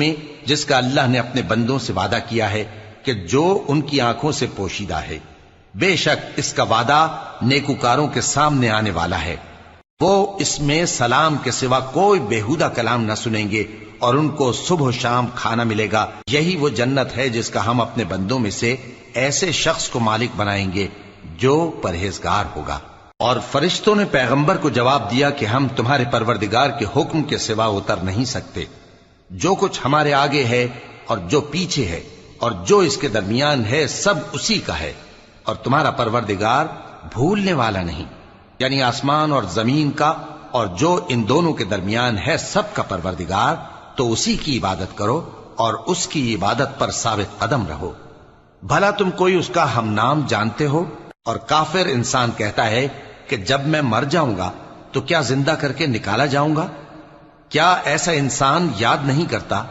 میں جس کا اللہ نے اپنے بندوں سے وعدہ کیا ہے کہ جو ان کی آنکھوں سے پوشیدہ ہے، بے شک اس کا وعدہ نیکوکاروں کے سامنے آنے والا ہے۔ وہ اس میں سلام کے سوا کوئی بیہودہ کلام نہ سنیں گے اور ان کو صبح و شام کھانا ملے گا۔ یہی وہ جنت ہے جس کا ہم اپنے بندوں میں سے ایسے شخص کو مالک بنائیں گے جو پرہیزگار ہوگا۔ اور فرشتوں نے پیغمبر کو جواب دیا کہ ہم تمہارے پروردگار کے حکم کے سوا اتر نہیں سکتے۔ جو کچھ ہمارے آگے ہے اور جو پیچھے ہے اور جو اس کے درمیان ہے سب اسی کا ہے، اور تمہارا پروردگار بھولنے والا نہیں، یعنی آسمان اور زمین کا اور جو ان دونوں کے درمیان ہے سب کا پروردگار، تو اسی کی عبادت کرو اور اس کی عبادت پر ثابت قدم رہو۔ بھلا تم کوئی اس کا ہم نام جانتے ہو؟ اور کافر انسان کہتا ہے کہ جب میں مر جاؤں گا تو کیا زندہ کر کے نکالا جاؤں گا؟ کیا ایسا انسان یاد نہیں کرتا